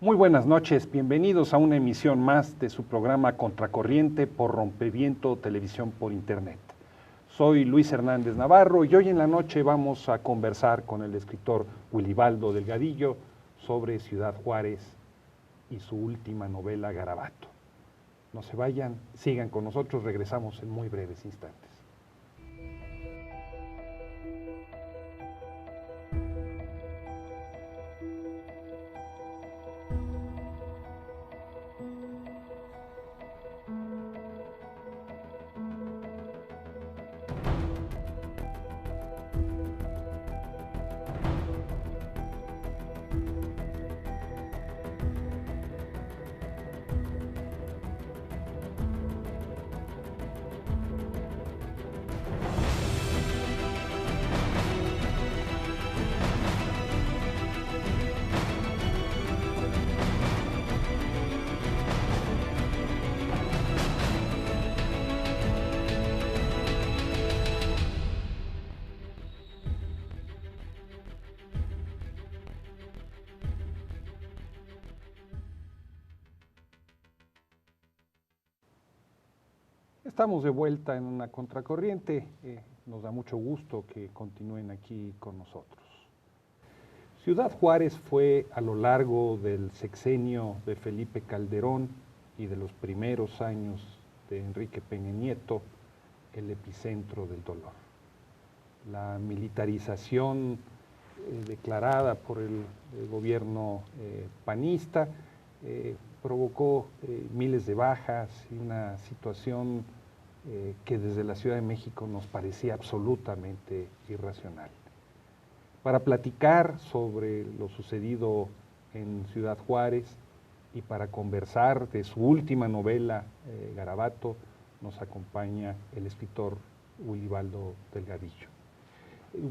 Muy buenas noches, bienvenidos a una emisión más de su programa Contracorriente por Rompeviento Televisión por Internet. Soy Luis Hernández Navarro y hoy en la noche vamos a conversar con el escritor Wilibaldo Delgadillo sobre Ciudad Juárez y su última novela Garabato. No se vayan, sigan con nosotros, regresamos en muy breves instantes. Estamos de vuelta en una contracorriente, nos da mucho gusto que continúen aquí con nosotros. Ciudad Juárez fue a lo largo del sexenio de Felipe Calderón y de los primeros años de Enrique Peña Nieto el epicentro del dolor. La militarización declarada por el gobierno panista provocó miles de bajas y una situación que desde la Ciudad de México nos parecía absolutamente irracional. Para platicar sobre lo sucedido en Ciudad Juárez y para conversar de su última novela, Garabato, nos acompaña el escritor Wilibaldo Delgadillo.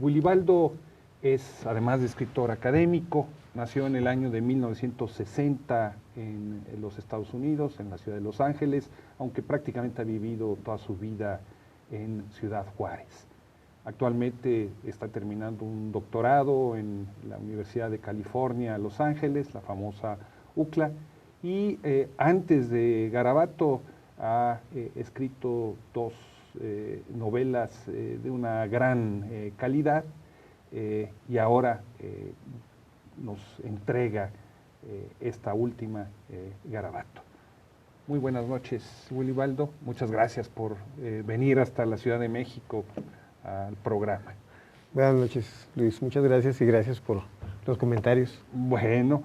Wilibaldo es, además de escritor académico, nació en el año de 1960 en los Estados Unidos, en la ciudad de Los Ángeles, aunque prácticamente ha vivido toda su vida en Ciudad Juárez. Actualmente está terminando un doctorado en la Universidad de California, Los Ángeles, la famosa UCLA, y antes de Garabato ha escrito dos novelas de una gran calidad, y ahora nos entrega esta última, Garabato. Muy buenas noches, Wilibaldo. Muchas gracias por venir hasta la Ciudad de México al programa. Buenas noches, Luis. Muchas gracias y gracias por los comentarios. Bueno,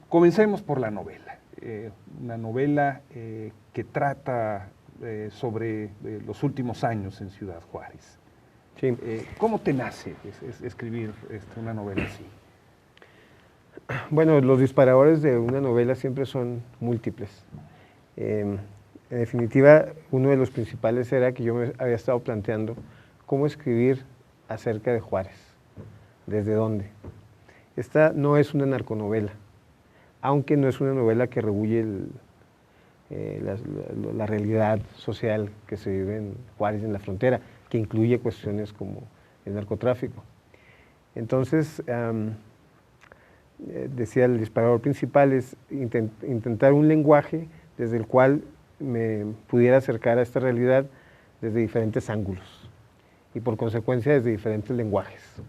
comencemos por la novela. Una novela que trata sobre los últimos años en Ciudad Juárez. Sí. ¿Cómo te nace escribir una novela así? Bueno, los disparadores de una novela siempre son múltiples. En definitiva, uno de los principales era que yo me había estado planteando cómo escribir acerca de Juárez, desde dónde. Esta no es una narconovela, aunque no es una novela que rebulle la realidad social que se vive en Juárez, en la frontera, que incluye cuestiones como el narcotráfico. Entonces, decía, el disparador principal es intentar un lenguaje desde el cual me pudiera acercar a esta realidad desde diferentes ángulos y por consecuencia desde diferentes lenguajes.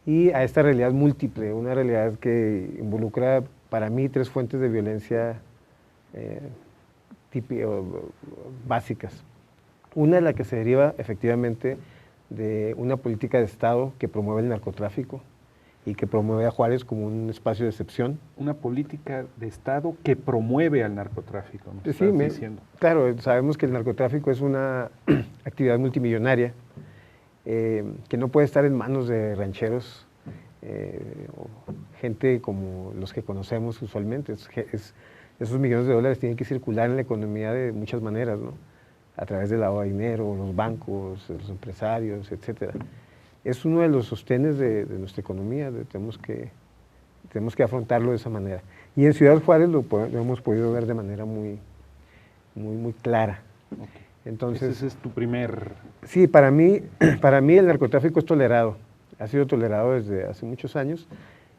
Y a esta realidad múltiple, una realidad que involucra para mí tres fuentes de violencia básicas. Una es la que se deriva efectivamente de una política de Estado que promueve el narcotráfico y que promueve a Juárez como un espacio de excepción. Una política de Estado que promueve al narcotráfico, ¿no? Sí, diciendo. Claro, sabemos que el narcotráfico es una actividad multimillonaria que no puede estar en manos de rancheros o gente como los que conocemos usualmente. Esos millones de dólares tienen que circular en la economía de muchas maneras, ¿no? A través del lavado de dinero, los bancos, los empresarios, etcétera. Es uno de los sostenes de nuestra economía, tenemos que afrontarlo de esa manera. Y en Ciudad Juárez lo hemos podido ver de manera muy clara. Okay. Entonces, ese es tu primer... Sí, para mí el narcotráfico es tolerado, ha sido tolerado desde hace muchos años,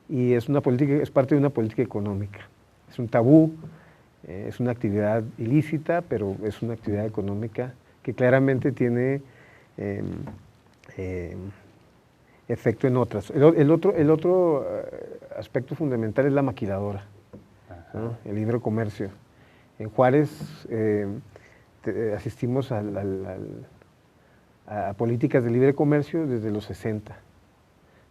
y es una política, es parte de una política económica. Es un tabú, es una actividad ilícita, pero es una actividad económica que claramente tiene efecto en otras. El otro aspecto fundamental es la maquiladora, ¿no? El libre comercio. En Juárez asistimos a políticas de libre comercio desde los 60.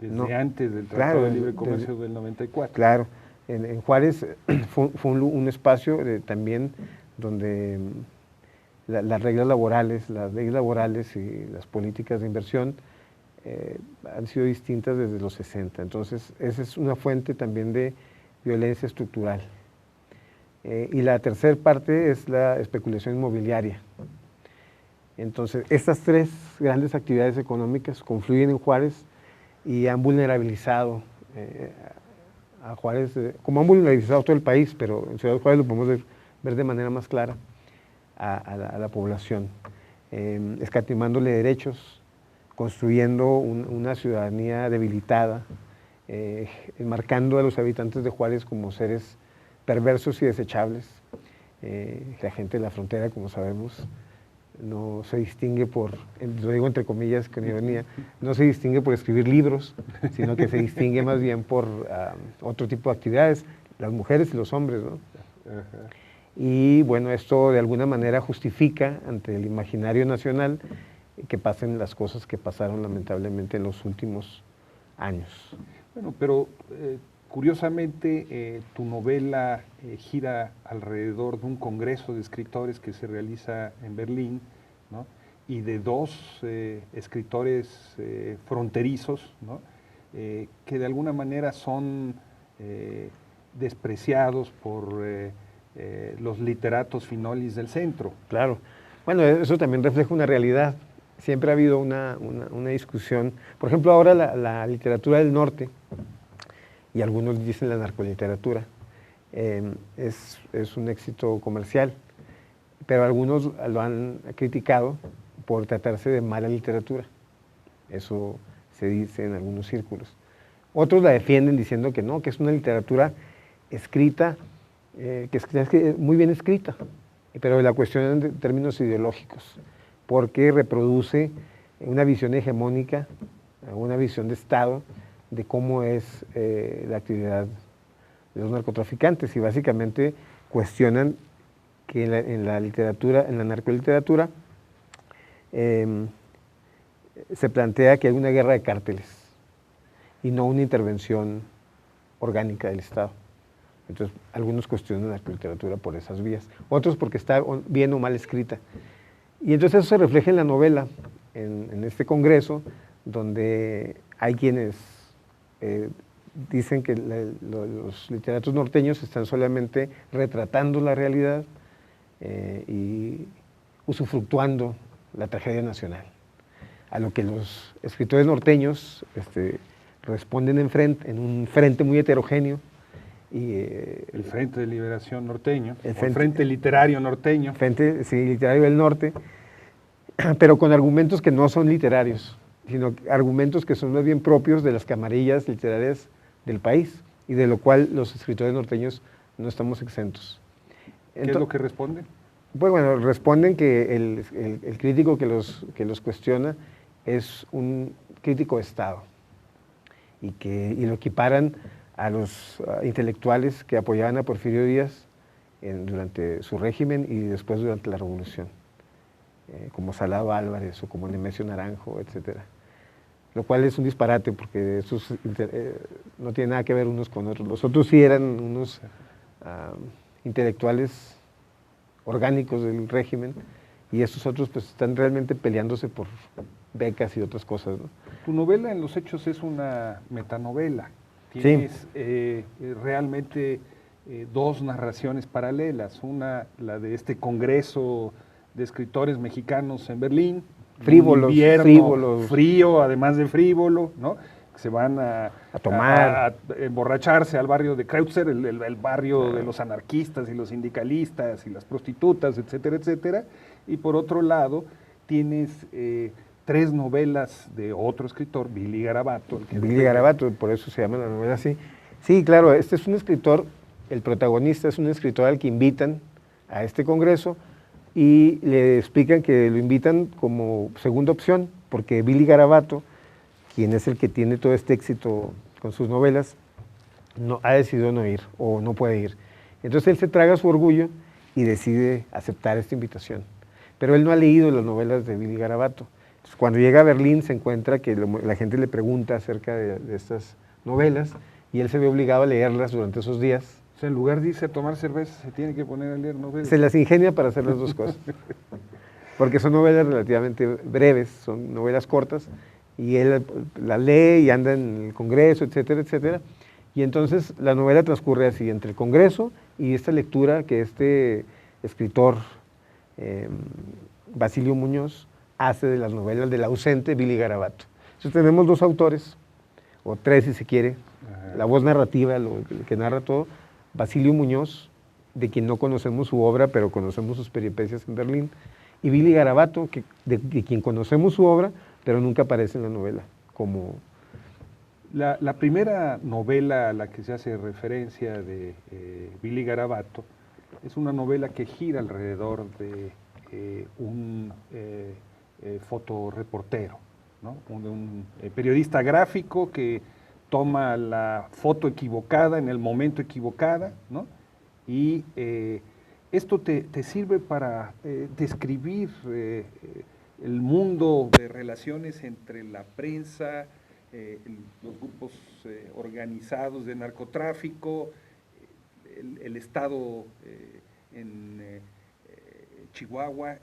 Desde antes del Tratado de Libre Comercio del 94. Claro. En Juárez fue un espacio también donde las reglas laborales y las políticas de inversión han sido distintas desde los 60. Entonces, esa es una fuente también de violencia estructural. Y la tercera parte es la especulación inmobiliaria. Entonces, estas tres grandes actividades económicas confluyen en Juárez y han vulnerabilizado a Juárez, como han vulnerabilizado todo el país, pero en Ciudad Juárez lo podemos ver de manera más clara a la población, escatimándole derechos, construyendo una ciudadanía debilitada, enmarcando a los habitantes de Juárez como seres perversos y desechables. La gente de la frontera, como sabemos, no se distingue por, lo digo entre comillas con ironía, no se distingue por escribir libros, sino que se distingue más bien por otro tipo de actividades, las mujeres y los hombres, ¿no? Ajá. Y bueno, esto de alguna manera justifica ante el imaginario nacional que pasen las cosas que pasaron lamentablemente en los últimos años. Bueno, pero curiosamente tu novela gira alrededor de un congreso de escritores que se realiza en Berlín, ¿no? Y de dos escritores fronterizos, ¿no? Que de alguna manera son despreciados por los literatos finolis del centro. Claro. Bueno, eso también refleja una realidad. Siempre ha habido una discusión. Por ejemplo, ahora la literatura del norte, y algunos dicen la narcoliteratura, es un éxito comercial, pero algunos lo han criticado por tratarse de mala literatura. Eso se dice en algunos círculos. Otros la defienden diciendo que no, que es una literatura escrita, que es muy bien escrita, pero la cuestión en términos ideológicos, porque reproduce una visión hegemónica, una visión de Estado, de cómo es la actividad de los narcotraficantes, y básicamente cuestionan que en la literatura, en la narcoliteratura, se plantea que hay una guerra de cárteles y no una intervención orgánica del Estado. Entonces, algunos cuestionan la narcoliteratura por esas vías, otros porque está bien o mal escrita. Y entonces eso se refleja en la novela, en este congreso, donde hay quienes dicen que los literatos norteños están solamente retratando la realidad y usufructuando la tragedia nacional. A lo que los escritores norteños responden en un frente muy heterogéneo. El Frente de Liberación Norteño, el Frente Literario Norteño. Frente, sí, Literario del Norte, pero con argumentos que no son literarios, sino argumentos que son más bien propios de las camarillas literarias del país, y de lo cual los escritores norteños no estamos exentos. ¿Qué es lo que responden? Pues bueno, responden que el crítico que los cuestiona es un crítico de Estado, y lo equiparan a los intelectuales que apoyaban a Porfirio Díaz durante su régimen y después durante la Revolución, como Salado Álvarez o como Nemesio Naranjo, etcétera. Lo cual es un disparate, porque esos no tienen nada que ver unos con otros. Los otros sí eran unos intelectuales orgánicos del régimen, y estos otros pues están realmente peleándose por becas y otras cosas, ¿no? Tu novela en los hechos es una metanovela. Tienes realmente dos narraciones paralelas, una la de este congreso de escritores mexicanos en Berlín, frívolos, frío, además de frívolo, ¿no? Se van a tomar, a emborracharse al barrio de Kreutzer, el barrio de los anarquistas y los sindicalistas y las prostitutas, etcétera, etcétera. Y por otro lado, tienes tres novelas de otro escritor, Billy Garabato. Billy Garabato, por eso se llama la novela así, Sí, claro, este es un escritor, el protagonista es un escritor al que invitan a este congreso y le explican que lo invitan como segunda opción, porque Billy Garabato, quien es el que tiene todo este éxito con sus novelas, no, ha decidido no ir o no puede ir. Entonces él se traga su orgullo y decide aceptar esta invitación. Pero él no ha leído las novelas de Billy Garabato. Entonces, cuando llega a Berlín se encuentra que la gente le pregunta acerca de estas novelas y él se ve obligado a leerlas durante esos días. O sea, en lugar de irse a tomar cerveza, se tiene que poner a leer novelas. Se las ingenia para hacer las dos cosas. Porque son novelas relativamente breves, son novelas cortas, y él la lee y anda en el Congreso, etcétera, etcétera. Y entonces la novela transcurre así, entre el Congreso y esta lectura que este escritor, Basilio Muñoz, hace de las novelas del ausente Billy Garabato. Entonces tenemos dos autores, o tres si se quiere, la voz narrativa, lo que narra todo, Basilio Muñoz, de quien no conocemos su obra, pero conocemos sus peripecias en Berlín, y Billy Garabato, de quien conocemos su obra, pero nunca aparece en la novela, como... La primera novela a la que se hace referencia de Billy Garabato es una novela que gira alrededor de un fotoreportero, ¿no? Un periodista gráfico que toma la foto equivocada en el momento equivocado, ¿no? Y esto te sirve para describir el mundo de relaciones entre la prensa, los grupos organizados de narcotráfico, el Estado en Chihuahua.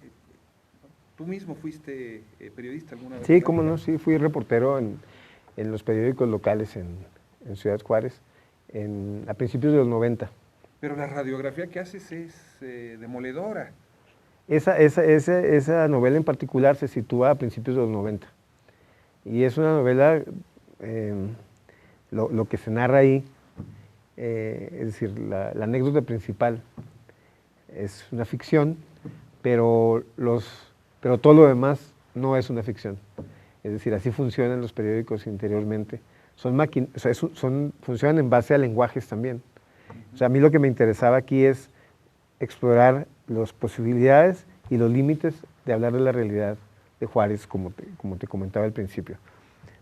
¿Tú mismo fuiste periodista alguna vez? Sí, cómo no, sí, fui reportero en los periódicos locales en Ciudad Juárez a principios de los 90. Pero la radiografía que haces es demoledora. Esa novela en particular se sitúa a principios de los 90. Y es una novela, lo que se narra ahí, es decir, la anécdota principal es una ficción, pero todo lo demás no es una ficción. Es decir, así funcionan los periódicos interiormente. Funcionan en base a lenguajes también. O sea, a mí lo que me interesaba aquí es explorar las posibilidades y los límites de hablar de la realidad de Juárez, como te comentaba al principio.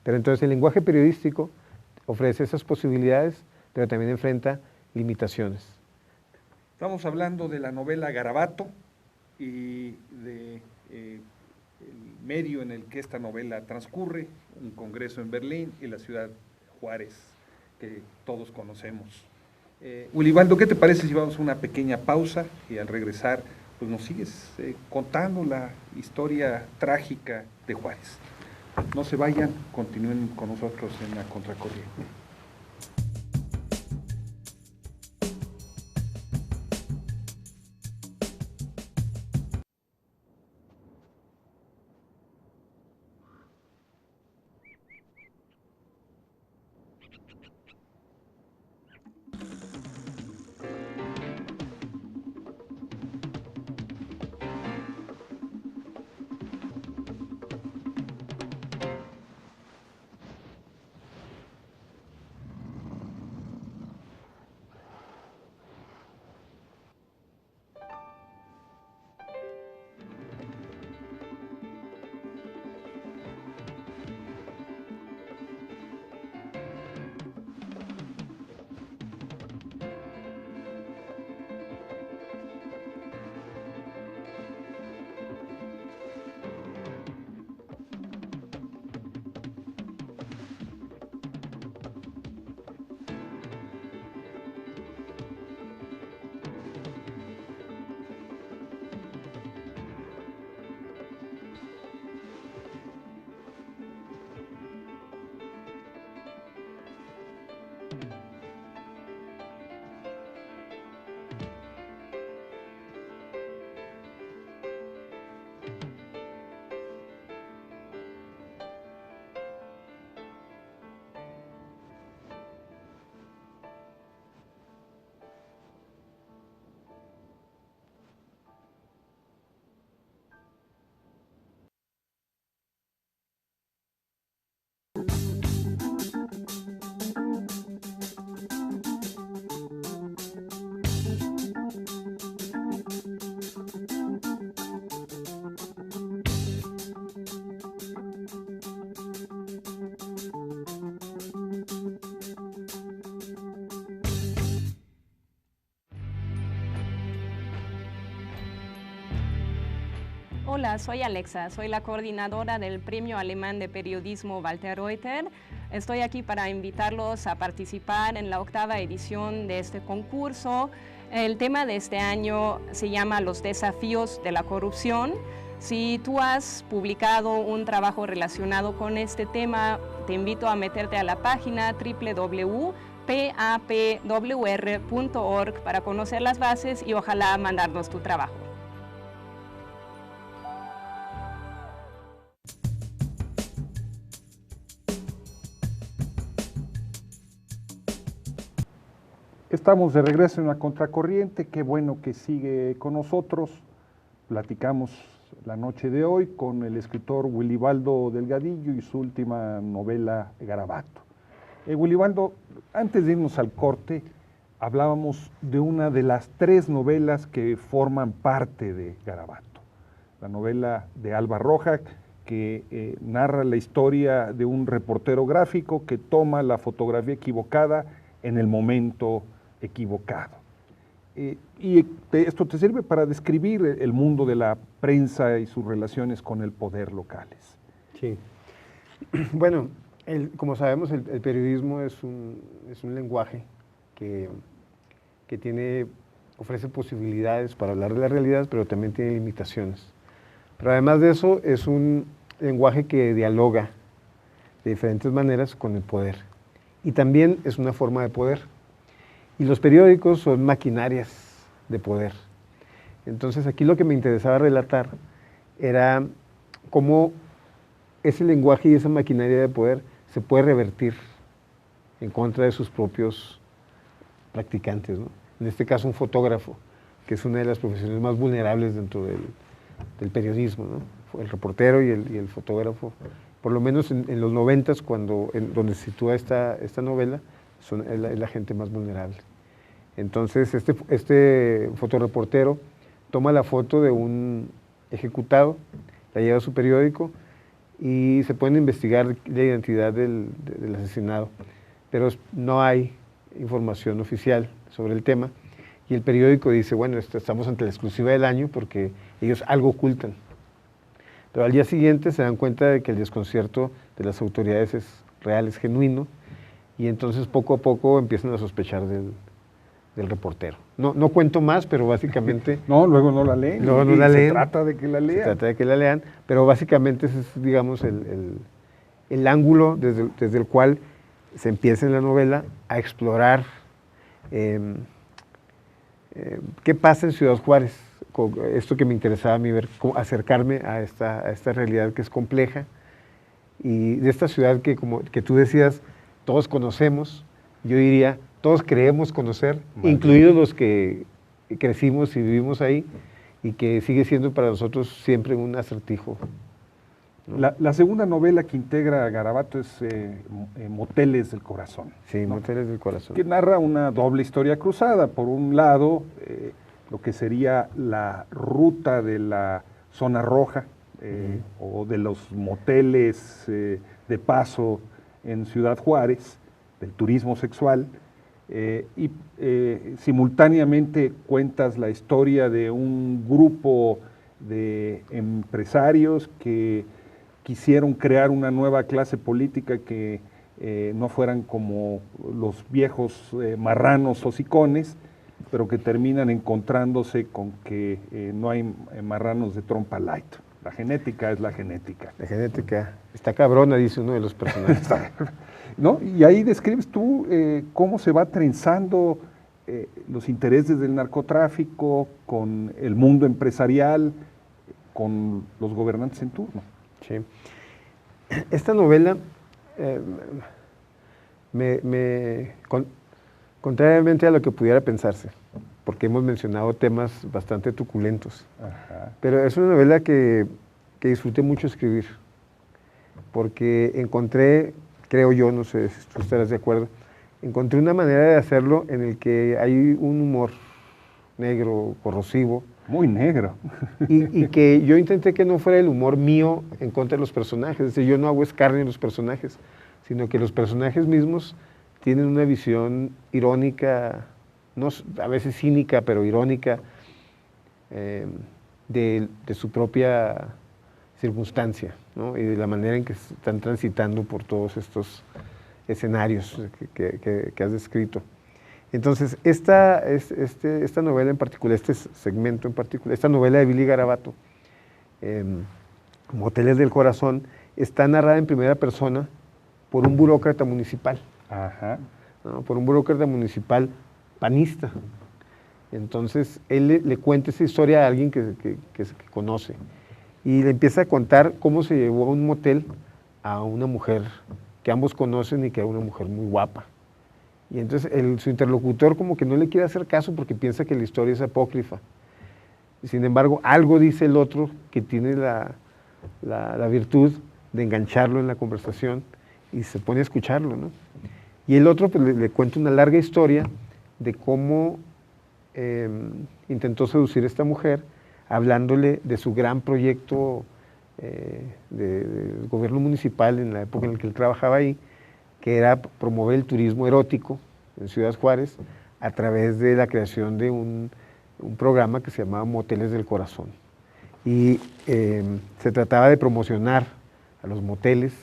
Pero entonces el lenguaje periodístico ofrece esas posibilidades, pero también enfrenta limitaciones. Estamos hablando de la novela Garabato y de el medio en el que esta novela transcurre, un congreso en Berlín y la ciudad Juárez, que todos conocemos. Ulibaldo, ¿qué te parece si vamos a una pequeña pausa y al regresar pues nos sigues contando la historia trágica de Juárez? No se vayan, continúen con nosotros en la Contracorriente. Hola, soy Alexa, soy la coordinadora del Premio Alemán de Periodismo Walter Reuter. Estoy aquí para invitarlos a participar en la 8ª edición de este concurso. El tema de este año se llama Los desafíos de la corrupción. Si tú has publicado un trabajo relacionado con este tema, te invito a meterte a la página www.papwr.org para conocer las bases y ojalá mandarnos tu trabajo. Estamos de regreso en la Contracorriente, qué bueno que sigue con nosotros. Platicamos la noche de hoy con el escritor Wilibaldo Delgadillo y su última novela, Garabato. Wilibaldo, antes de irnos al corte, hablábamos de una de las 3 novelas que forman parte de Garabato. La novela de Alba Roja, que narra la historia de un reportero gráfico que toma la fotografía equivocada en el momento equivocado. Esto te sirve para describir el mundo de la prensa y sus relaciones con el poder locales. Sí. Bueno, como sabemos, el periodismo es un lenguaje que ofrece posibilidades para hablar de la realidad, pero también tiene limitaciones. Pero además de eso, es un lenguaje que dialoga de diferentes maneras con el poder. Y también es una forma de poder. Y los periódicos son maquinarias de poder. Entonces aquí lo que me interesaba relatar era cómo ese lenguaje y esa maquinaria de poder se puede revertir en contra de sus propios practicantes, ¿no? En este caso un fotógrafo, que es una de las profesiones más vulnerables dentro del periodismo, ¿no? El reportero y el fotógrafo, por lo menos en los 90s, donde se sitúa esta novela, es la gente más vulnerable. Entonces, este fotoreportero toma la foto de un ejecutado, la lleva a su periódico y se puede investigar la identidad del asesinado, pero no hay información oficial sobre el tema y el periódico dice, bueno, estamos ante la exclusiva del año porque ellos algo ocultan. Pero al día siguiente se dan cuenta de que el desconcierto de las autoridades es real, es genuino, y entonces poco a poco empiezan a sospechar del reportero. No cuento más, pero básicamente... No, luego no la leen. Luego no la leen. Se trata de que la lean. Se trata de que la lean, pero básicamente ese es, digamos, el ángulo desde el cual se empieza en la novela a explorar qué pasa en Ciudad Juárez. Esto que me interesaba a mí ver, acercarme a esta realidad que es compleja y de esta ciudad que tú decías, todos conocemos, yo diría, todos creemos conocer, incluidos los que crecimos y vivimos ahí, y que sigue siendo para nosotros siempre un acertijo, ¿no? La segunda novela que integra a Garabato es Moteles del Corazón. Sí, ¿no? Moteles del Corazón. Que narra una doble historia cruzada. Por un lado, lo que sería la ruta de la zona roja, o de los moteles de paso en Ciudad Juárez, del turismo sexual, y simultáneamente cuentas la historia de un grupo de empresarios que quisieron crear una nueva clase política que no fueran como los viejos marranos hocicones, pero que terminan encontrándose con que no hay marranos de trompa light. La genética es la genética. La genética está cabrona, dice uno de los personajes. ¿No? Y ahí describes tú cómo se va trenzando los intereses del narcotráfico con el mundo empresarial, con los gobernantes en turno. Sí. Esta novela, contrariamente a lo que pudiera pensarse, porque hemos mencionado temas bastante truculentos, Ajá. pero es una novela que disfruté mucho escribir, porque encontré, creo yo, no sé si tú estarás de acuerdo, encontré una manera de hacerlo en el que hay un humor negro, corrosivo. Muy negro. Y que yo intenté que no fuera el humor mío en contra de los personajes, es decir, yo no hago escarnio en los personajes, sino que los personajes mismos tienen una visión irónica, no, a veces cínica, pero irónica, de su propia circunstancia, ¿no? Y de la manera en que están transitando por todos estos escenarios que has descrito. Entonces, esta novela en particular, este segmento en particular, esta novela de Billy Garabato, Moteles del Corazón, está narrada en primera persona por un burócrata municipal. Ajá. ¿No? Por un burócrata municipal panista. Entonces, él le cuenta esa historia a alguien que conoce y le empieza a contar cómo se llevó a un motel a una mujer que ambos conocen y que era una mujer muy guapa. Y entonces su interlocutor como que no le quiere hacer caso porque piensa que la historia es apócrifa. Sin embargo, algo dice el otro que tiene la virtud de engancharlo en la conversación y se pone a escucharlo, ¿no? Y el otro pues, le cuenta una larga historia de cómo intentó seducir a esta mujer hablándole de su gran proyecto del gobierno municipal en la época en la que él trabajaba ahí, que era promover el turismo erótico en Ciudad Juárez a través de la creación de un programa que se llamaba Moteles del Corazón. Y se trataba de promocionar a los moteles,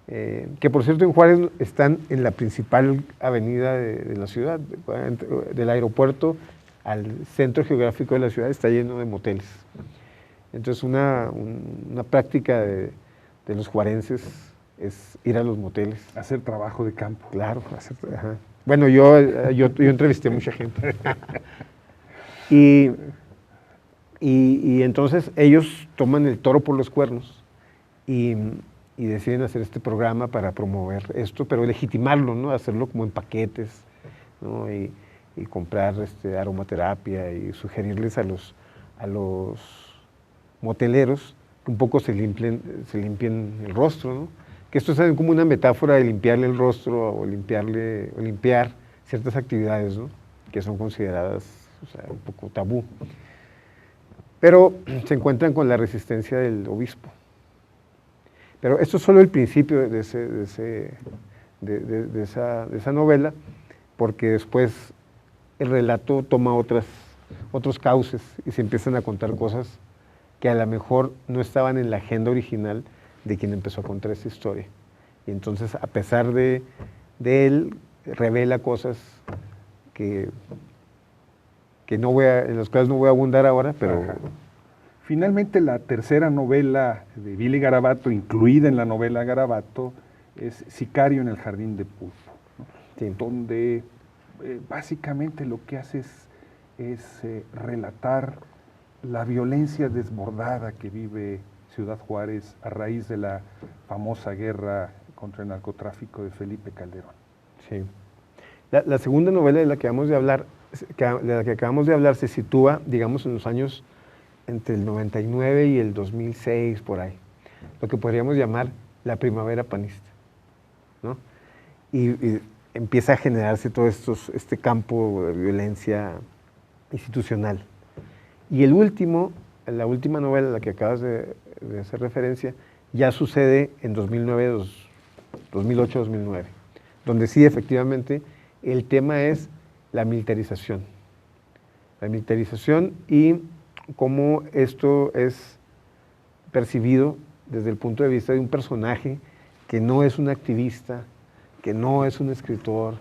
que por cierto en Juárez están en la principal avenida de la ciudad, del aeropuerto al centro geográfico de la ciudad está lleno de moteles. Entonces una práctica de los juarenses es ir a los moteles. Hacer trabajo de campo. Claro, ajá. Bueno, yo entrevisté a mucha gente. Y entonces ellos toman el toro por los cuernos y deciden hacer este programa para promover esto, pero legitimarlo, ¿no? Hacerlo como en paquetes, ¿no? Y comprar aromaterapia y sugerirles a los moteleros que un poco se limpien el rostro, ¿no? Que esto es como una metáfora de limpiarle el rostro o limpiar ciertas actividades, ¿no? Que son consideradas, o sea, un poco tabú. Pero se encuentran con la resistencia del obispo. Pero esto es solo el principio de esa novela, porque después el relato toma otros cauces y se empiezan a contar cosas que a lo mejor no estaban en la agenda original de quien empezó a contar esa historia. Y entonces, a pesar de él, revela cosas en las cuales no voy a abundar ahora, pero... Ajá. Finalmente, la tercera novela de Billy Garabato, incluida en la novela Garabato, es Sicario en el Jardín de Pulpo, ¿no? Sí. Donde básicamente lo que hace es relatar la violencia desbordada que vive Ciudad Juárez a raíz de la famosa guerra contra el narcotráfico de Felipe Calderón. Sí. La segunda novela de la que acabamos de hablar se sitúa, digamos, en los años entre el 99 y el 2006, por ahí. Lo que podríamos llamar la primavera panista, ¿no? Y empieza a generarse todo este campo de violencia institucional. Y la última novela a la que acabas de hacer referencia, ya sucede en 2008-2009, donde sí, efectivamente, el tema es la militarización. La militarización y cómo esto es percibido desde el punto de vista de un personaje que no es un activista, que no es un escritor,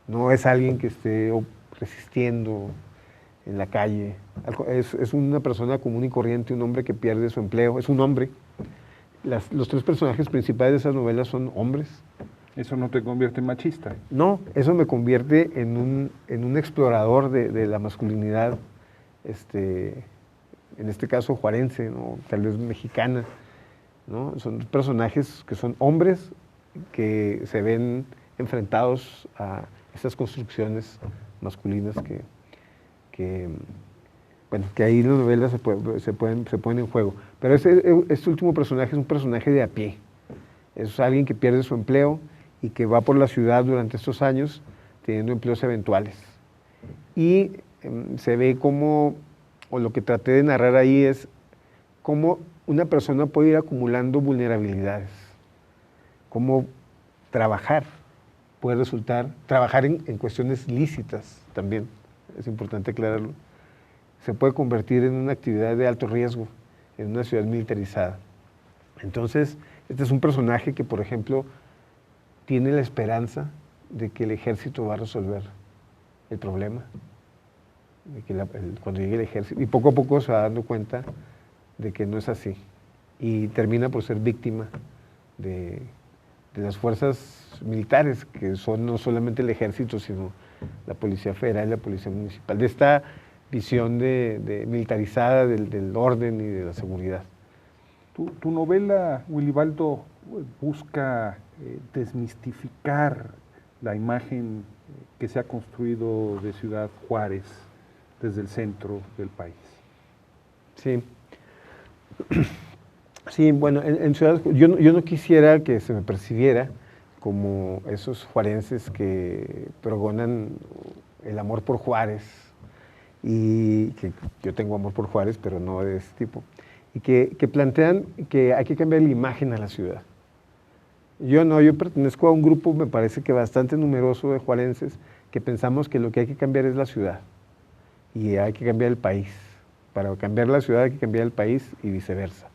no es alguien que esté resistiendo en la calle. Es una persona común y corriente, un hombre que pierde su empleo, es un hombre. Los tres personajes principales de esas novelas son hombres. ¿Eso no te convierte en machista? No, eso me convierte en un explorador de la masculinidad, en este caso juarense, ¿no? Tal vez mexicana, ¿no? Son personajes que son hombres que se ven enfrentados a esas construcciones masculinas que ahí en las novelas se ponen en juego. Pero este último personaje es un personaje de a pie. Es alguien que pierde su empleo y que va por la ciudad durante estos años teniendo empleos eventuales. Y se ve cómo, o lo que traté de narrar ahí es cómo una persona puede ir acumulando vulnerabilidades, cómo trabajar puede resultar, trabajar en cuestiones lícitas también, es importante aclararlo, se puede convertir en una actividad de alto riesgo, en una ciudad militarizada. Entonces, este es un personaje que, por ejemplo, tiene la esperanza de que el ejército va a resolver el problema, de que cuando llegue el ejército, y poco a poco se va dando cuenta de que no es así, y termina por ser víctima de las fuerzas militares, que son no solamente el ejército, sino la Policía Federal y la Policía Municipal, de esta visión militarizada del orden y de la seguridad. Tu novela, Wilibaldo, busca desmistificar la imagen que se ha construido de Ciudad Juárez desde el centro del país. Sí. Sí, bueno, en Ciudad yo no quisiera que se me percibiera como esos juarenses que pregonan el amor por Juárez, y que yo tengo amor por Juárez, pero no de ese tipo, y que plantean que hay que cambiar la imagen a la ciudad. Yo pertenezco a un grupo, me parece que bastante numeroso de juarenses, que pensamos que lo que hay que cambiar es la ciudad, y hay que cambiar el país. Para cambiar la ciudad hay que cambiar el país y viceversa.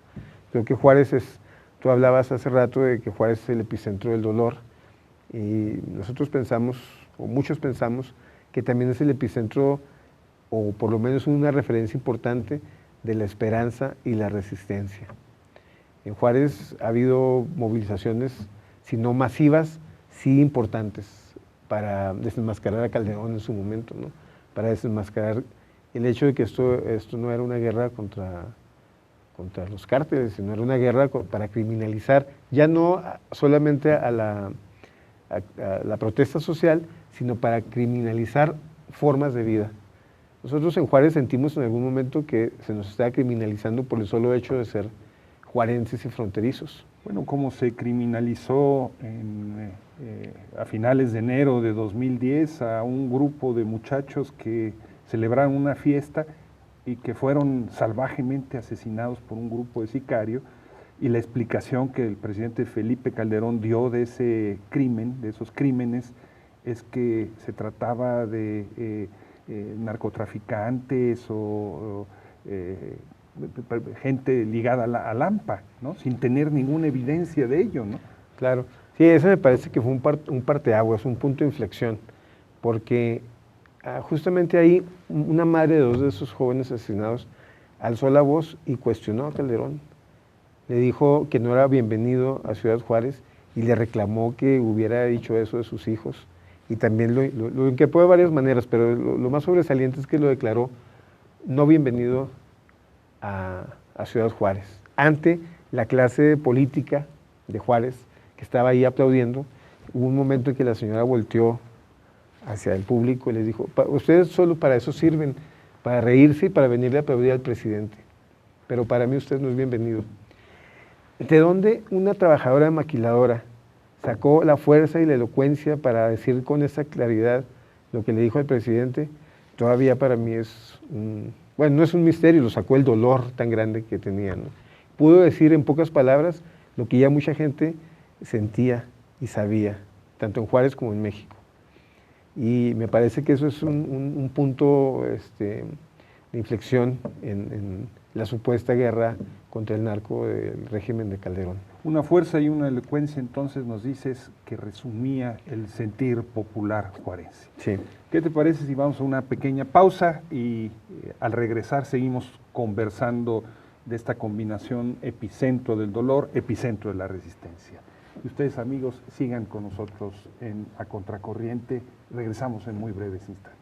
Creo que Juárez tú hablabas hace rato de que Juárez es el epicentro del dolor, y nosotros pensamos, o muchos pensamos, que también es el epicentro, o por lo menos una referencia importante, de la esperanza y la resistencia. En Juárez ha habido movilizaciones, si no masivas, sí importantes, para desenmascarar a Calderón en su momento, ¿no? Para desenmascarar el hecho de que esto no era una guerra contra los cárteles, sino era una guerra para criminalizar, ya no solamente a la protesta social, sino para criminalizar formas de vida. Nosotros en Juárez sentimos en algún momento que se nos estaba criminalizando por el solo hecho de ser juarenses y fronterizos. Bueno, como se criminalizó a finales de enero de 2010 a un grupo de muchachos que celebraron una fiesta y que fueron salvajemente asesinados por un grupo de sicarios, y la explicación que el presidente Felipe Calderón dio de ese crimen, de esos crímenes, es que se trataba de narcotraficantes o gente ligada a la AMPA, ¿no? Sin tener ninguna evidencia de ello, ¿no? Claro, sí, ese me parece que fue un parteaguas, un punto de inflexión, porque justamente ahí una madre de dos de esos jóvenes asesinados alzó la voz y cuestionó a Calderón. Le dijo que no era bienvenido a Ciudad Juárez y le reclamó que hubiera dicho eso de sus hijos. Y también lo increpó de varias maneras, pero lo más sobresaliente es que lo declaró no bienvenido a Ciudad Juárez. Ante la clase política de Juárez, que estaba ahí aplaudiendo, hubo un momento en que la señora volteó hacia el público y les dijo: ustedes solo para eso sirven, para reírse y para venirle a aplaudir al presidente, pero para mí usted no es bienvenido. ¿De dónde una trabajadora maquiladora sacó la fuerza y la elocuencia para decir con esa claridad lo que le dijo al presidente? Todavía para mí bueno, no es un misterio, lo sacó el dolor tan grande que tenía, ¿no? Pudo decir en pocas palabras lo que ya mucha gente sentía y sabía, tanto en Juárez como en México. Y me parece que eso es un punto de inflexión en la supuesta guerra contra el narco del régimen de Calderón. Una fuerza y una elocuencia, entonces, nos dices que resumía el sentir popular juarense. Sí. ¿Qué te parece si vamos a una pequeña pausa y al regresar seguimos conversando de esta combinación epicentro del dolor, epicentro de la resistencia? Y ustedes, amigos, sigan con nosotros en A Contracorriente. Regresamos en muy breves instantes.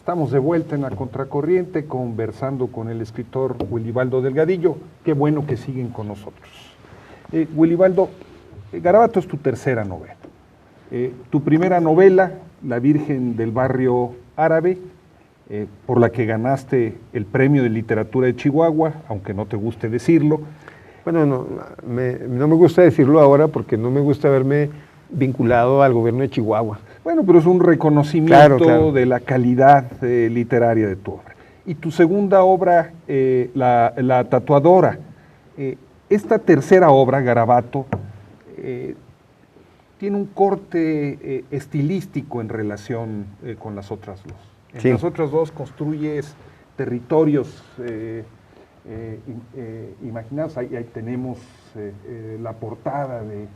Estamos de vuelta en La Contracorriente conversando con el escritor Wilibaldo Delgadillo. Qué bueno que siguen con nosotros. Wilibaldo, Garabato es tu tercera novela. Tu primera novela, La Virgen del Barrio Árabe, por la que ganaste el Premio de Literatura de Chihuahua, aunque no te guste decirlo. Bueno, no me gusta decirlo ahora porque no me gusta verme vinculado al gobierno de Chihuahua. Bueno, pero es un reconocimiento claro. de la calidad literaria de tu obra. Y tu segunda obra, la Tatuadora. Esta tercera obra, Garabato, tiene un corte estilístico en relación con las otras dos. En las otras dos construyes territorios imaginados. Ahí tenemos la portada de...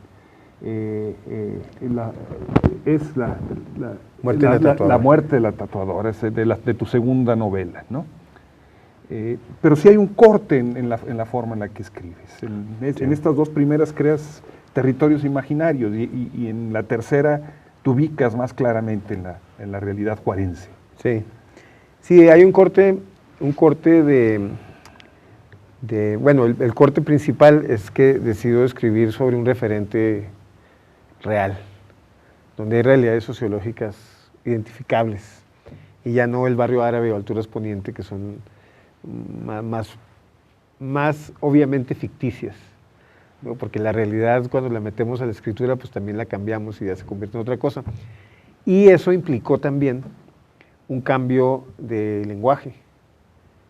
es la muerte de la tatuadora, es de tu segunda novela, ¿no? Pero sí hay un corte en la forma en la que escribes. En estas dos primeras creas territorios imaginarios y en la tercera te ubicas más claramente en la realidad juarense. Sí, hay un corte bueno, el corte principal es que decido escribir sobre un referente real, donde hay realidades sociológicas identificables, y ya no el barrio árabe o alturas poniente, que son más obviamente ficticias, ¿no? Porque la realidad, cuando la metemos a la escritura, pues también la cambiamos y ya se convierte en otra cosa. Y eso implicó también un cambio de lenguaje.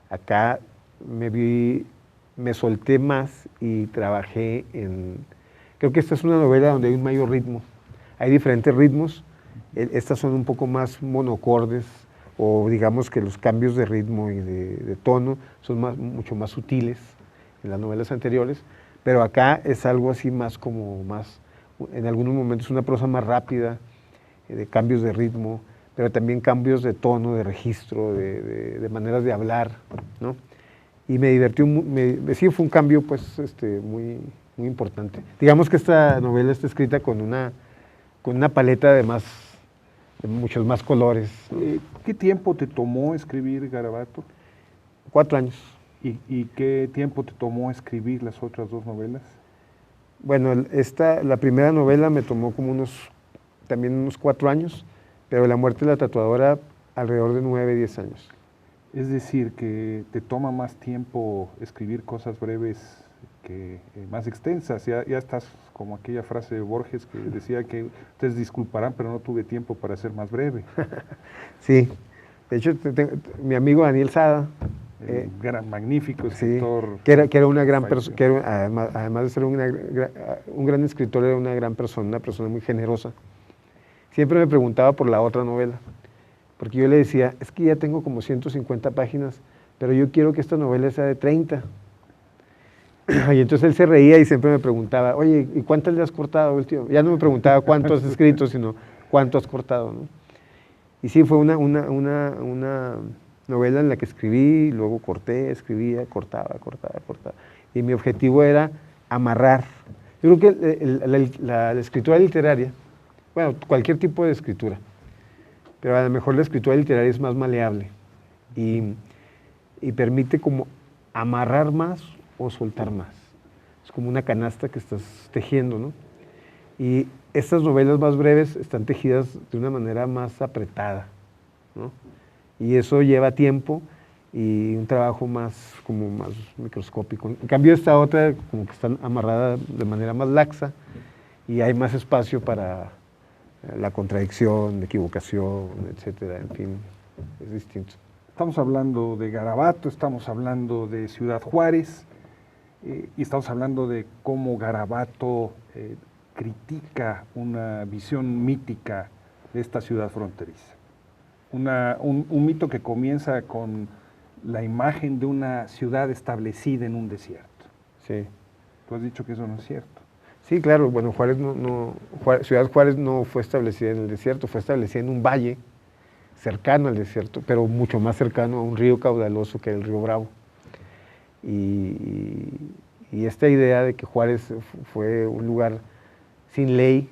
Acá me solté más y trabajé creo que esta es una novela donde hay un mayor ritmo. Hay diferentes ritmos, estas son un poco más monocordes, o digamos que los cambios de ritmo y de tono son mucho más sutiles en las novelas anteriores, pero acá es algo así más en algunos momentos una prosa más rápida, de cambios de ritmo, pero también cambios de tono, de registro, de maneras de hablar, ¿no? Y me divertió, sí, fue un cambio pues muy importante. Digamos que esta novela está escrita con una paleta de muchos más colores. ¿Qué tiempo te tomó escribir Garabato? 4 años. ¿Y qué tiempo te tomó escribir las otras dos novelas? Bueno, la primera novela me tomó como también unos 4 años, pero La Muerte de la Tatuadora alrededor de 9, 10 años. Es decir, que te toma más tiempo escribir cosas breves que más extensas. Ya estás como aquella frase de Borges que decía que ustedes disculparán, pero no tuve tiempo para ser más breve. Sí, de hecho, mi amigo Daniel Sada, magnífico escritor. Sí, que era una gran persona, además de ser un gran escritor, era una gran persona, una persona muy generosa. Siempre me preguntaba por la otra novela, porque yo le decía, es que ya tengo como 150 páginas, pero yo quiero que esta novela sea de 30. Y entonces él se reía y siempre me preguntaba, oye, ¿y cuántas le has cortado, el tío? Ya no me preguntaba cuánto has escrito, sino cuánto has cortado, ¿no? Y sí, fue una novela en la que escribí, luego corté, escribía, cortaba. Y mi objetivo era amarrar. Yo creo que la escritura literaria, bueno, cualquier tipo de escritura, pero a lo mejor la escritura literaria es más maleable y permite como amarrar más o soltar más. Es como una canasta que estás tejiendo, ¿no? Y estas novelas más breves están tejidas de una manera más apretada, ¿no? Y eso lleva tiempo y un trabajo más microscópico. En cambio esta otra como que está amarrada de manera más laxa y hay más espacio para la contradicción, la equivocación, etcétera. En fin, es distinto. Estamos hablando de Garabato, estamos hablando de Ciudad Juárez y estamos hablando de cómo Garabato critica una visión mítica de esta ciudad fronteriza. Un mito que comienza con la imagen de una ciudad establecida en un desierto. Sí. Tú has dicho que eso no es cierto. Sí, claro, bueno, Ciudad Juárez no fue establecida en el desierto, fue establecida en un valle cercano al desierto, pero mucho más cercano a un río caudaloso que el río Bravo. Y esta idea de que Juárez fue un lugar sin ley,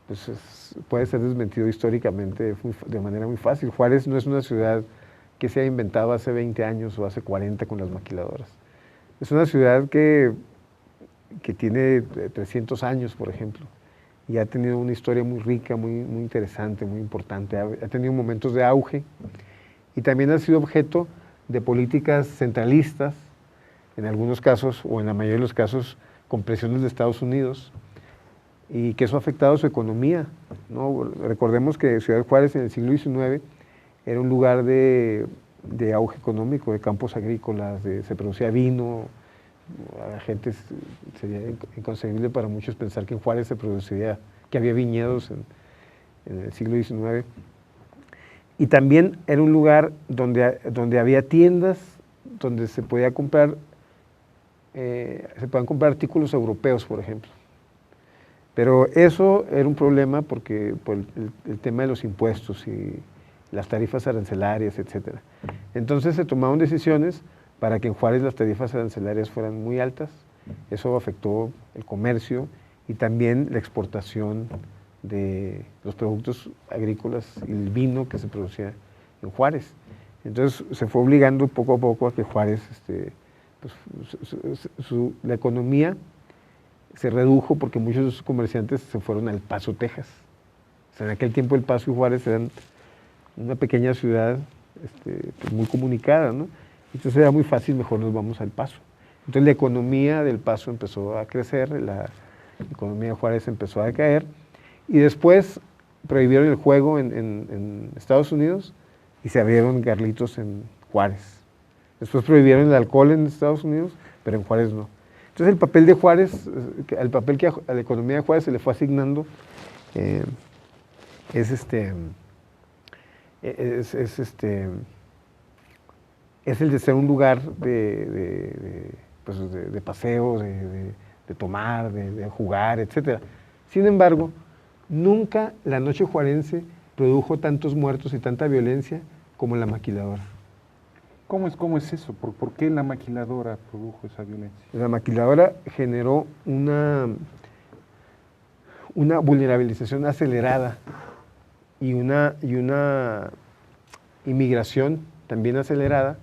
pues puede ser desmentido históricamente de manera muy fácil. Juárez no es una ciudad qué se ha inventado hace 20 años o hace 40 con las maquiladoras. Es una ciudad que tiene 300 años, por ejemplo, y ha tenido una historia muy rica, muy interesante, muy importante. Ha tenido momentos de auge y también ha sido objeto de políticas centralistas, en algunos casos, o en la mayoría de los casos, con presiones de Estados Unidos, y que eso ha afectado su economía, ¿no? Recordemos que Ciudad Juárez en el siglo XIX era un lugar de auge económico, de campos agrícolas, se producía vino. A la gente sería inconcebible para muchos pensar que en Juárez se produciría, que había viñedos en el siglo XIX. Y también era un lugar donde había tiendas, donde se podían comprar artículos europeos, por ejemplo. Pero eso era un problema porque por el tema de los impuestos y las tarifas arancelarias, etc. Entonces se tomaron decisiones para que en Juárez las tarifas arancelarias fueran muy altas. Eso afectó el comercio y también la exportación de los productos agrícolas y el vino que se producía en Juárez. Entonces se fue obligando poco a poco a que Juárez, la economía se redujo porque muchos de sus comerciantes se fueron al Paso, Texas. O sea, en aquel tiempo El Paso y Juárez eran una pequeña ciudad muy comunicada, ¿no? Entonces era muy fácil, mejor nos vamos al Paso. Entonces la economía del Paso empezó a crecer, la economía de Juárez empezó a caer, y después prohibieron el juego en Estados Unidos y se abrieron Garlitos en Juárez. Después prohibieron el alcohol en Estados Unidos, pero en Juárez no. Entonces el papel de Juárez, el papel que a la economía de Juárez se le fue asignando es el de ser un lugar de paseo, de tomar, de jugar, etc. Sin embargo, nunca la noche juarense produjo tantos muertos y tanta violencia como la maquiladora. ¿Cómo es eso? ¿Por qué la maquiladora produjo esa violencia? La maquiladora generó una vulnerabilización acelerada y una inmigración también acelerada,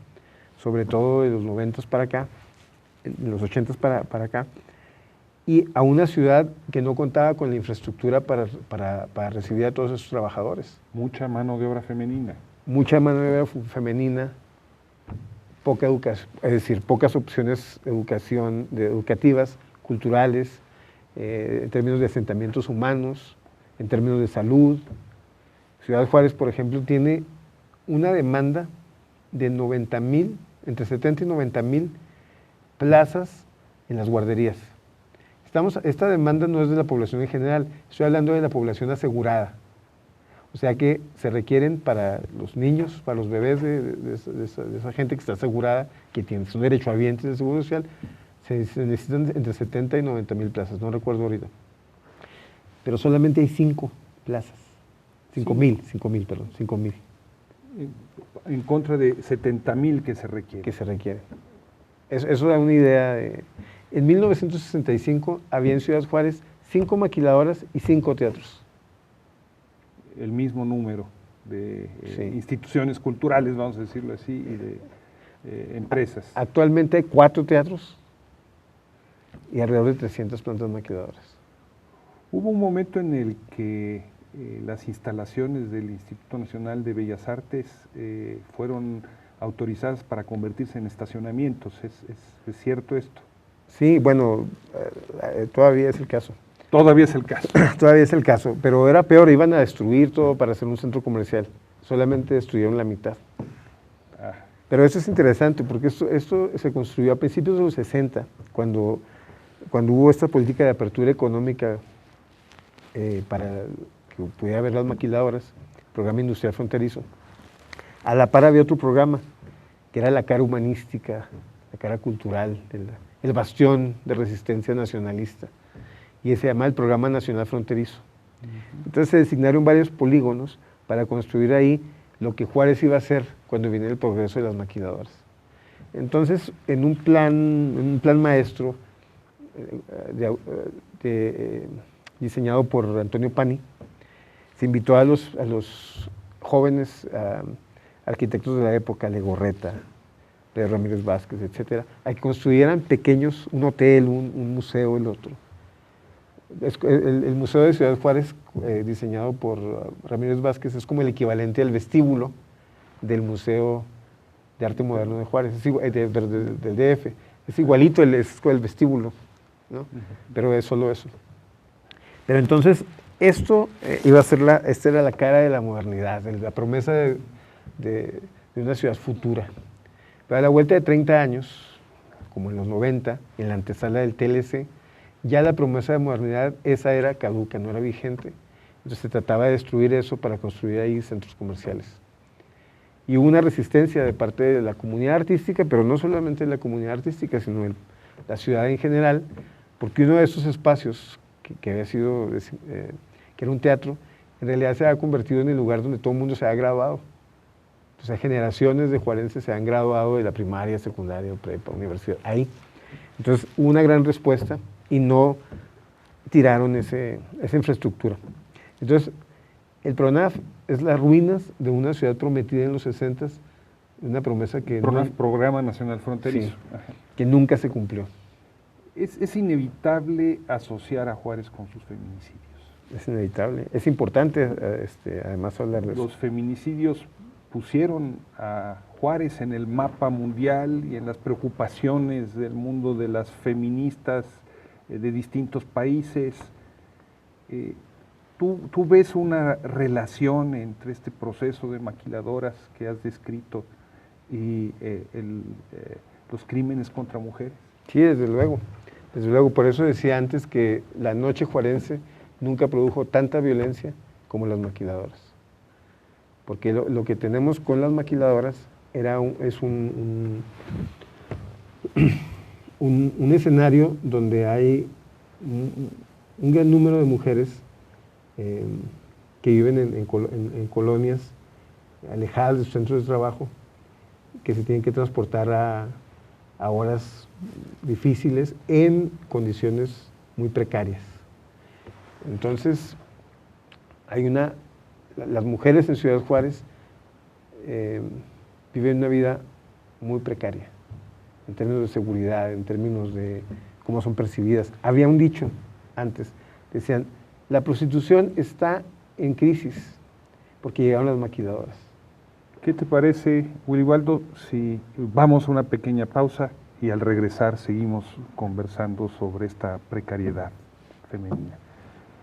sobre todo de los 90 para acá, de los 80 para acá, y a una ciudad que no contaba con la infraestructura para recibir a todos esos trabajadores. Mucha mano de obra femenina. Mucha mano de obra femenina, poca educación, es decir, pocas opciones educativas, culturales, en términos de asentamientos humanos, en términos de salud. Ciudad Juárez, por ejemplo, tiene una demanda de 90,000, entre 70 y 90,000 plazas en las guarderías. Esta demanda no es de la población en general, estoy hablando de la población asegurada. O sea que se requieren para los niños, para los bebés de esa gente que está asegurada, que tiene su derecho a derechohabientes de seguro social, se necesitan entre 70 y 90,000 plazas, no recuerdo ahorita. Pero solamente hay 5 plazas. 5,000, perdón, 5,000. En contra de 70,000 que se requieren. Que se requieren. Eso da una idea de... En 1965 había en Ciudad Juárez 5 maquiladoras y 5 teatros. El mismo número de instituciones culturales, vamos a decirlo así, y de empresas. Actualmente hay 4 teatros y alrededor de 300 plantas maquiladoras. Hubo un momento en el que las instalaciones del Instituto Nacional de Bellas Artes fueron autorizadas para convertirse en estacionamientos. ¿Es cierto esto? Sí, bueno, todavía es el caso. Todavía es el caso. Todavía es el caso, pero era peor, iban a destruir todo para hacer un centro comercial. Solamente destruyeron la mitad. Pero eso es interesante, porque esto se construyó a principios de los 60, cuando hubo esta política de apertura económica para que pudiera haber las maquiladoras, el programa industrial fronterizo. A la par había otro programa, que era la cara humanística, la cara cultural, el bastión de resistencia nacionalista, y se llama el Programa Nacional Fronterizo. Entonces se designaron varios polígonos para construir ahí lo que Juárez iba a hacer cuando viniera el progreso de las maquiladoras. Entonces, en un plan maestro diseñado por Antonio Pani, se invitó a los jóvenes arquitectos de la época, Legorreta, de Ramírez Vázquez, etcétera, a que construyeran pequeños, un hotel, un museo, el otro. El Museo de Ciudad Juárez, diseñado por Ramírez Vázquez, es como el equivalente al vestíbulo del Museo de Arte Moderno de Juárez, del DF. Es igualito, es el vestíbulo, ¿no? Pero es solo eso. Pero entonces, esto iba a ser esta era la cara de la modernidad, de la promesa de una ciudad futura. Pero a la vuelta de 30 años, como en los 90, en la antesala del TLC, ya la promesa de modernidad, esa era caduca, no era vigente. Entonces se trataba de destruir eso para construir ahí centros comerciales. Y hubo una resistencia de parte de la comunidad artística, pero no solamente de la comunidad artística, sino de la ciudad en general, porque uno de esos espacios que había sido, que era un teatro, en realidad se ha convertido en el lugar donde todo el mundo se ha graduado. O sea, generaciones de juarenses se han graduado de la primaria, secundaria, prepa, universidad, ahí. Entonces hubo una gran respuesta y no tiraron esa infraestructura. Entonces, el PRONAF es las ruinas de una ciudad prometida en los 60s, una promesa que PRONAF, Programa Nacional Fronterizo. Sí, que nunca se cumplió. Es inevitable asociar a Juárez con sus feminicidios. Es inevitable. Es importante, además, hablar de eso. Los feminicidios pusieron a Juárez en el mapa mundial y en las preocupaciones del mundo de las feministas de distintos países. ¿Tú ves una relación entre este proceso de maquiladoras que has descrito y los crímenes contra mujeres? Sí, desde luego. Desde luego, por eso decía antes que la noche juarense nunca produjo tanta violencia como las maquiladoras. Porque lo que tenemos con las maquiladoras es un escenario donde hay un gran número de mujeres que viven en colonias alejadas de sus centros de trabajo, que se tienen que transportar a horas difíciles en condiciones muy precarias. Entonces, las mujeres en Ciudad Juárez viven una vida muy precaria, en términos de seguridad, en términos de cómo son percibidas. Había un dicho antes, decían, la prostitución está en crisis porque llegaron las maquiladoras. ¿Qué te parece, Wilibaldo, si vamos a una pequeña pausa y al regresar seguimos conversando sobre esta precariedad femenina?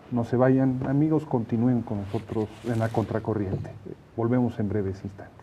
No se vayan, amigos, continúen con nosotros en la contracorriente. Volvemos en breves instantes.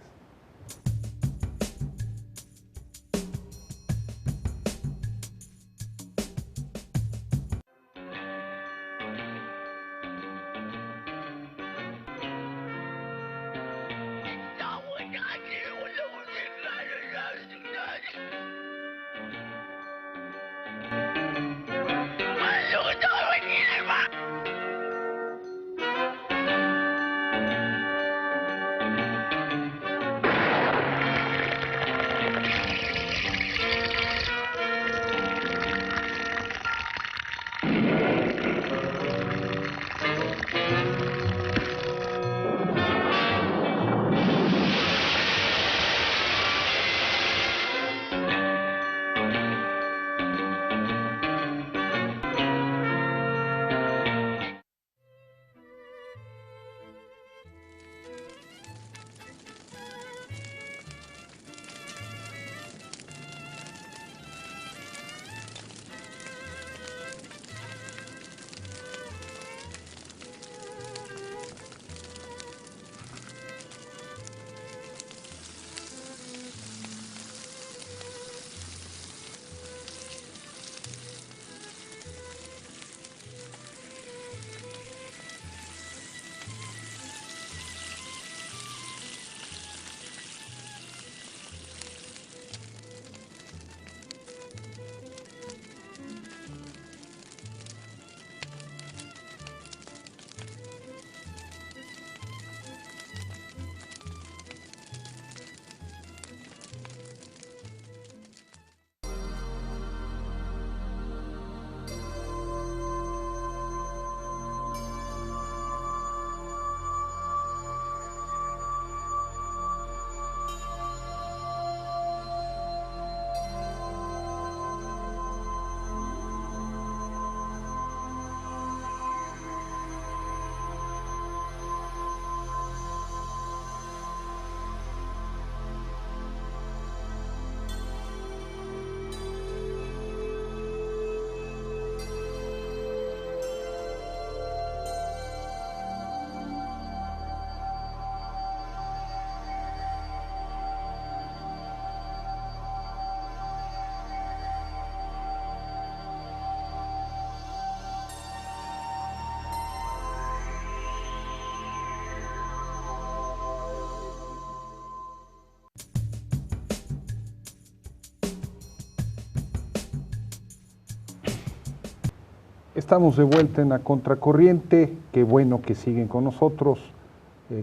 Estamos de vuelta en la Contracorriente, qué bueno que siguen con nosotros.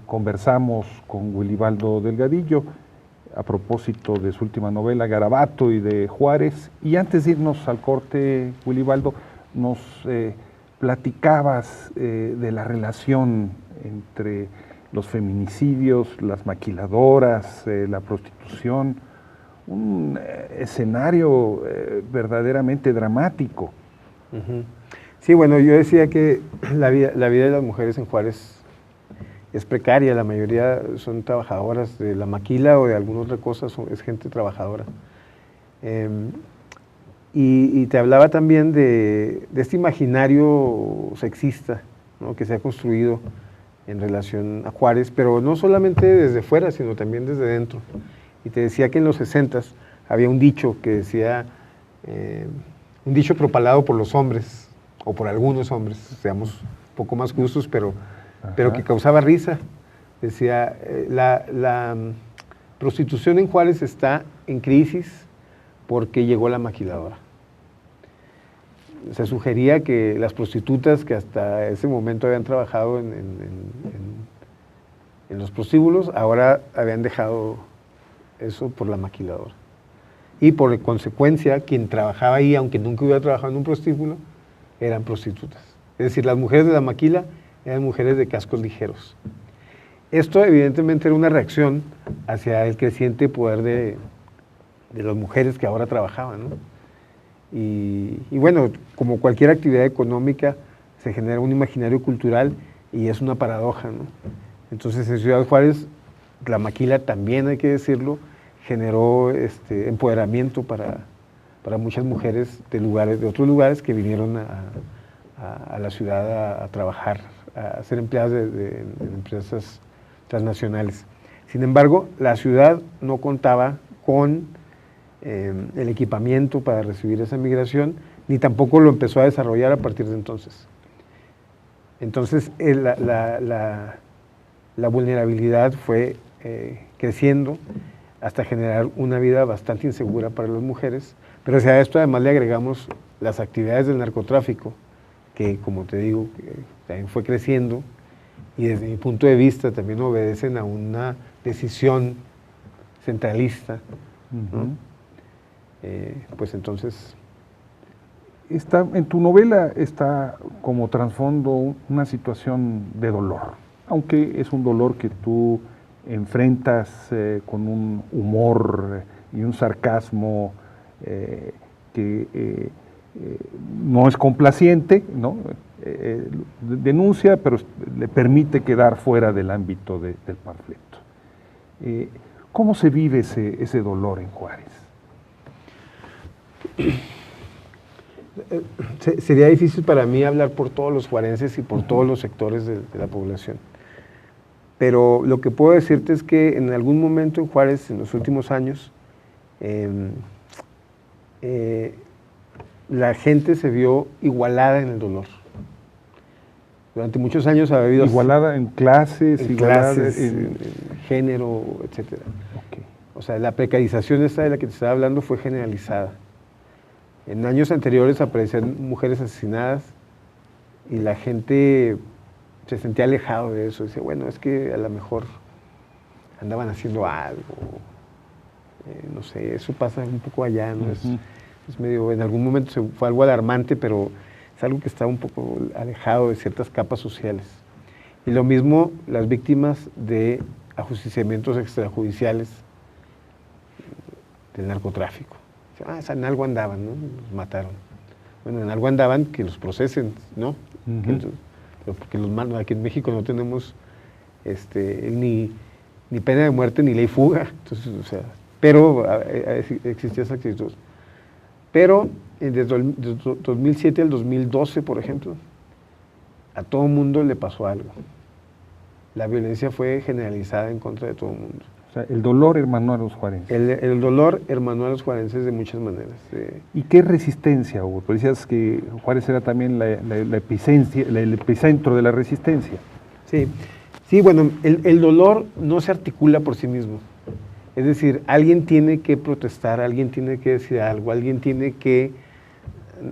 Conversamos con Wilibaldo Delgadillo a propósito de su última novela, Garabato, y de Juárez. Y antes de irnos al corte, Wilibaldo, nos platicabas de la relación entre los feminicidios, las maquiladoras, la prostitución, un escenario verdaderamente dramático. Sí, bueno, yo decía que la vida de las mujeres en Juárez es precaria, la mayoría son trabajadoras de la maquila o de alguna otra cosa, es gente trabajadora. Y te hablaba también de este imaginario sexista, ¿no?, que se ha construido en relación a Juárez, pero no solamente desde fuera, sino también desde dentro. Y te decía que en los 60s había un dicho que decía, un dicho propalado por los hombres, o por algunos hombres, seamos un poco más justos, pero que causaba risa. Decía, la prostitución en Juárez está en crisis porque llegó la maquiladora. Se sugería que las prostitutas que hasta ese momento habían trabajado en los prostíbulos, ahora habían dejado eso por la maquiladora. Y por consecuencia, quien trabajaba ahí, aunque nunca hubiera trabajado en un prostíbulo, eran prostitutas. Es decir, las mujeres de la maquila eran mujeres de cascos ligeros. Esto evidentemente era una reacción hacia el creciente poder de las mujeres que ahora trabajaban, ¿no? Y bueno, como cualquier actividad económica, se genera un imaginario cultural y es una paradoja, ¿no? Entonces en Ciudad Juárez, la maquila también, hay que decirlo, generó empoderamiento para muchas mujeres de otros lugares que vinieron a la ciudad a trabajar, a ser empleadas de empresas transnacionales. Sin embargo, la ciudad no contaba con el equipamiento para recibir esa migración, ni tampoco lo empezó a desarrollar a partir de entonces. Entonces, la vulnerabilidad fue creciendo hasta generar una vida bastante insegura para las mujeres, pero si a esto además le agregamos las actividades del narcotráfico, que como te digo, también fue creciendo, y desde mi punto de vista también obedecen a una decisión centralista, ¿no? Pues entonces... En tu novela está como trasfondo una situación de dolor, aunque es un dolor que tú enfrentas con un humor y un sarcasmo que no es complaciente, ¿no? Denuncia, pero le permite quedar fuera del ámbito del panfleto. ¿Cómo se vive ese dolor en Juárez? Sería difícil para mí hablar por todos los juarenses y por todos los sectores de la población. Pero lo que puedo decirte es que en algún momento en Juárez, en los últimos años, la gente se vio igualada en el dolor. Durante muchos años había habido... Igualada en clases, en género, etc. Okay. O sea, la precarización esta de la que te estaba hablando fue generalizada. En años anteriores aparecían mujeres asesinadas y la gente se sentía alejado de eso. Decía, bueno, es que a lo mejor andaban haciendo algo, no sé, eso pasa un poco allá, ¿no? Es medio, en algún momento fue algo alarmante, pero es algo que está un poco alejado de ciertas capas sociales. Y lo mismo las víctimas de ajusticiamientos extrajudiciales del narcotráfico. En algo andaban, ¿no? Los mataron. Bueno, en algo andaban, que los procesen, ¿no? Porque aquí en México no tenemos ni pena de muerte ni ley fuga. Entonces, o sea, pero existía esa actitud. Pero desde 2007 al 2012, por ejemplo, a todo mundo le pasó algo. La violencia fue generalizada en contra de todo el mundo. O sea, el dolor hermanó a los juarenses. El dolor hermanó a los juarenses de muchas maneras. ¿Y qué resistencia hubo? Pues decías que Juárez era también el epicentro de la resistencia. Sí, bueno, el dolor no se articula por sí mismo. Es decir, alguien tiene que protestar, alguien tiene que decir algo, alguien tiene que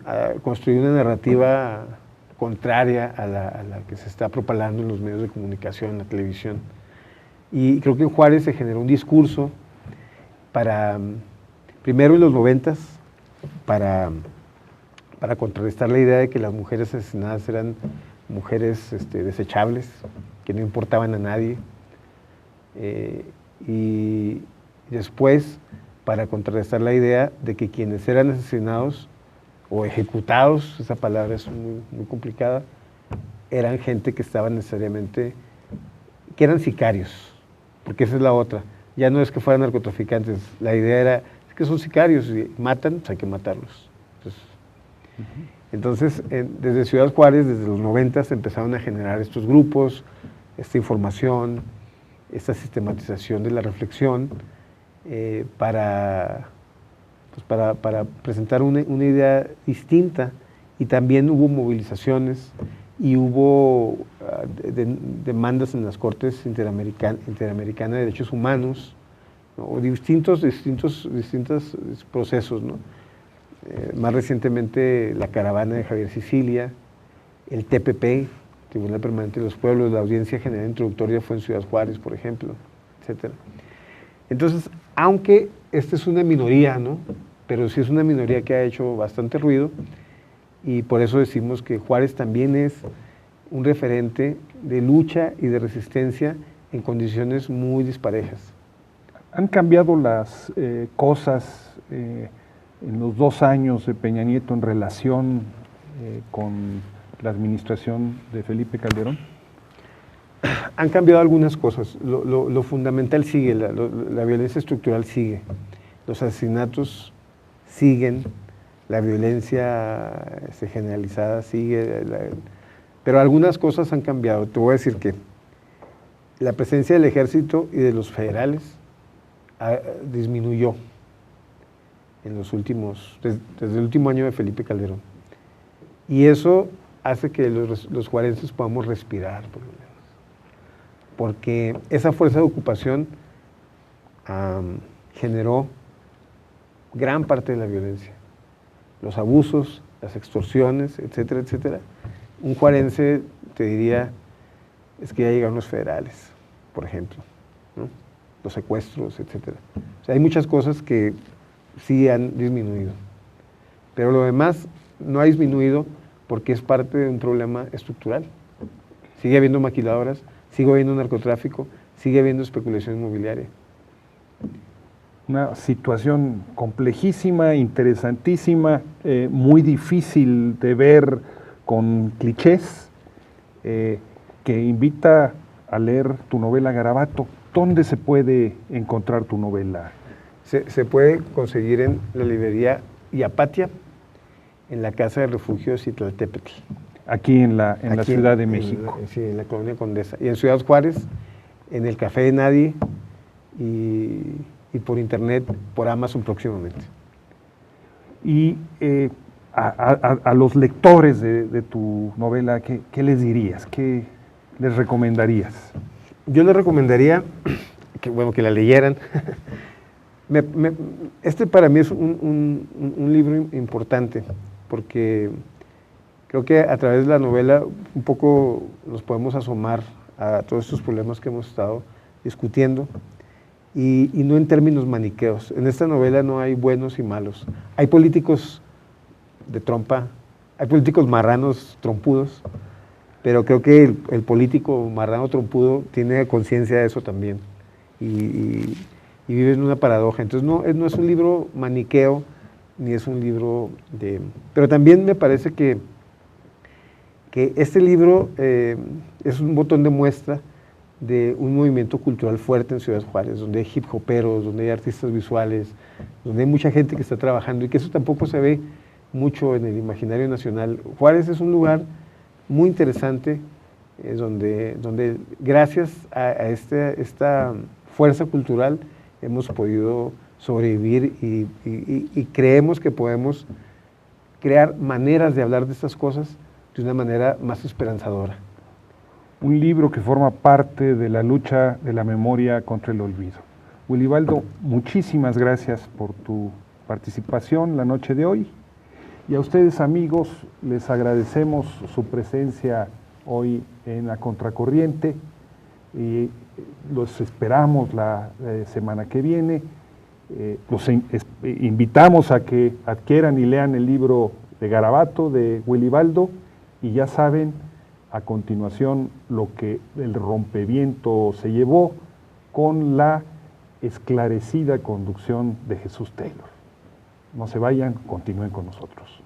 a construir una narrativa contraria a la que se está propalando en los medios de comunicación, en la televisión. Y creo que en Juárez se generó un discurso primero en los 90s, para contrarrestar la idea de que las mujeres asesinadas eran mujeres desechables, que no importaban a nadie, y después para contrarrestar la idea de que quienes eran asesinados o ejecutados, esa palabra es muy, muy complicada, eran gente que estaban necesariamente, que eran sicarios, porque esa es la otra. Ya no es que fueran narcotraficantes, la idea era es que son sicarios y matan, pues hay que matarlos. Entonces, desde Ciudad Juárez, desde los 90 se empezaron a generar estos grupos, esta información, esta sistematización de la reflexión, para presentar una idea distinta, y también hubo movilizaciones y hubo demandas en las Cortes Interamericana de Derechos Humanos, ¿no? O distintos procesos, ¿no? Más recientemente la caravana de Javier Sicilia, el TPP, Tribunal Permanente de los Pueblos, la Audiencia General Introductoria fue en Ciudad Juárez, por ejemplo, etc. Entonces, aunque esta es una minoría, ¿no? Pero sí es una minoría que ha hecho bastante ruido, y por eso decimos que Juárez también es un referente de lucha y de resistencia en condiciones muy disparejas. ¿Han cambiado las cosas en los 2 años de Peña Nieto en relación con la administración de Felipe Calderón? Han cambiado algunas cosas. Lo fundamental sigue, la violencia estructural sigue, los asesinatos siguen, la violencia generalizada sigue, pero algunas cosas han cambiado. Te voy a decir que la presencia del ejército y de los federales disminuyó en los desde el último año de Felipe Calderón. Y eso hace que los juarenses podamos respirar, por lo menos. Porque esa fuerza de ocupación generó gran parte de la violencia. Los abusos, las extorsiones, etcétera, etcétera. Un juarense te diría, es que ya llegaron los federales, por ejemplo, ¿no? Los secuestros, etcétera. O sea, hay muchas cosas que sí han disminuido, pero lo demás no ha disminuido porque es parte de un problema estructural. Sigue habiendo maquiladoras, sigue habiendo narcotráfico, sigue habiendo especulación inmobiliaria. Una situación complejísima, interesantísima, muy difícil de ver con clichés, que invita a leer tu novela Garabato. ¿Dónde se puede encontrar tu novela? Se puede conseguir en la librería Iapatia, en la Casa de Refugio de Citlaltépetl. Aquí en la Ciudad de México. Sí, en la Colonia Condesa. Y en Ciudad Juárez, en el Café de Nadie, y por internet, por Amazon próximamente. Y a los lectores de tu novela, ¿qué les dirías? ¿Qué les recomendarías? Yo les recomendaría que la leyeran. Este para mí es un libro importante, porque creo que a través de la novela un poco nos podemos asomar a todos estos problemas que hemos estado discutiendo, y no en términos maniqueos. En esta novela no hay buenos y malos. Hay políticos de trompa, hay políticos marranos trompudos, pero creo que el político marrano trompudo tiene conciencia de eso también, y vive en una paradoja. Entonces no es un libro maniqueo, ni es un libro de... Pero también me parece que este libro es un botón de muestra de un movimiento cultural fuerte en Ciudad Juárez, donde hay hip hoperos, donde hay artistas visuales, donde hay mucha gente que está trabajando, y que eso tampoco se ve mucho en el imaginario nacional. Juárez es un lugar muy interesante, donde gracias a esta fuerza cultural hemos podido sobrevivir, y creemos que podemos crear maneras de hablar de estas cosas de una manera más esperanzadora. Un libro que forma parte de la lucha de la memoria contra el olvido. Wilibaldo, muchísimas gracias por tu participación la noche de hoy, Y a ustedes, amigos, les agradecemos su presencia hoy en La Contracorriente y los esperamos la semana que viene. Los invitamos a que adquieran y lean el libro de Garabato, de Wilibaldo, y ya saben a continuación lo que el rompeviento se llevó con la esclarecida conducción de Jesús Taylor. No se vayan, continúen con nosotros.